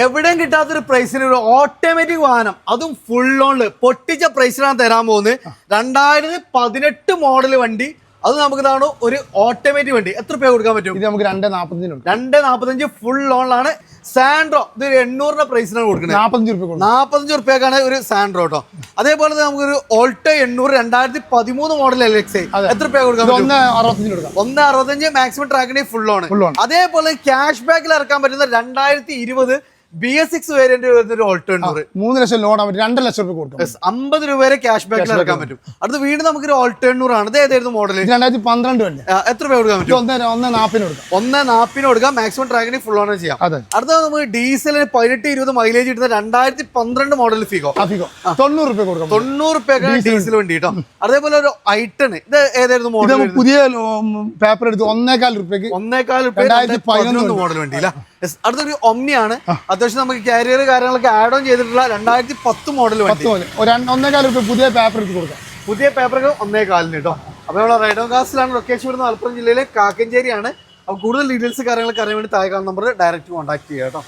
എവിടെയും കിട്ടാത്തൊരു പ്രൈസിന് ഒരു ഓട്ടോമാറ്റിക് വാഹനം, അതും ഫുൾ ഓണില് പൊട്ടിച്ച പ്രൈസിനാണ് തരാൻ പോകുന്നത്. 2018 മോഡൽ വണ്ടി, അത് നമുക്ക് ഇതാണ് ഒരു ഓട്ടോമാറ്റിക് വണ്ടി. എത്ര രൂപ കൊടുക്കാൻ പറ്റും? ഇത് നമുക്ക് 2.45 2.45 ഫുൾ ഓണിലാണ്. സാൻഡ്രോ ഇത് 800 പ്രൈസിനാണ് കൊടുക്കുന്നത്. 45 റുപ്യക്കാണ് ഒരു സാൻഡ്രോ കേട്ടോ. അതേപോലെ നമുക്കൊരു ഓൾട്ടോ 800 2013 മോഡൽ LX എത്ര രൂപ കൊടുക്കാൻ പറ്റും? 1.65 മാക്സിമം ട്രാക്കിന് ഫുൾ ഓൺ. അതേപോലെ ക്യാഷ് ബാക്കിൽ ഇറക്കാൻ പറ്റുന്ന 2020 BS6 വേരിയന്റ് വരുന്ന ഓൾട്ടോ 800 3 ലക്ഷം ലോൺ 2 ലക്ഷം രൂപ കൊടുക്കും. 50 രൂപ വരെ ക്യാഷ് ബാക്കിൽ ഇറക്കാൻ പറ്റും. അടുത്ത വീണ്ടും നമുക്കൊരു ഓൾട്ടോ 800 ആണ്. ഇത് ഏതായിരുന്നു മോഡൽ? 2012 എത്ര രൂപ കൊടുക്കാൻ പറ്റും? 1.40 കൊടുക്കാം. മാക്സിമം ട്രാക്കിന് ഫുൾ ഓൺ ചെയ്യാം. അടുത്ത നമുക്ക് ഡീസലിന് 18-20 മൈലേജ് കിട്ടുന്ന 2012 മോഡൽ ഫിഗോ 90 രൂപ കൊടുക്കാം. 90 രൂപ ഡീസൽ വണ്ടി കേട്ടോ. അതേപോലെ ഒരു ഐട്ടൺ, ഇത് ഏതായിരുന്നു മോഡൽ? പുതിയ പേപ്പർ എടുത്ത് 1.25 രൂപയ്ക്ക് 2011 മോഡൽ വണ്ടി അല്ല. അടുത്തൊരു ഒമ്നിയാണ്. അത്യാവശ്യം നമുക്ക് കാരിയർ കാര്യങ്ങളൊക്കെ ആഡ് ഓൺ ചെയ്തിട്ടുള്ള 2010 മോഡൽ വണ്ടി. 1.25 രൂപ പുതിയ പേപ്പർ എടുത്ത് കൊടുക്കാം. പുതിയ പേപ്പറൊക്കെ 1.25 കേട്ടോ. അപ്പോൾ നമ്മൾ റൈഡോ കാസ്റ്റിലാണ്. ലൊക്കേഷൻ വരുന്നത് മലപ്പുറം ജില്ലയിലെ കാക്കഞ്ചേരിയാണ്. അപ്പോൾ കൂടുതൽ ഡീറ്റെയിൽസ് കാര്യങ്ങളൊക്കെ അറിയാൻ വേണ്ടി താഴെ കാണുന്ന നമ്പർ ഡയറക്റ്റ് കോൺടാക്ട് ചെയ്യാം കേട്ടോ.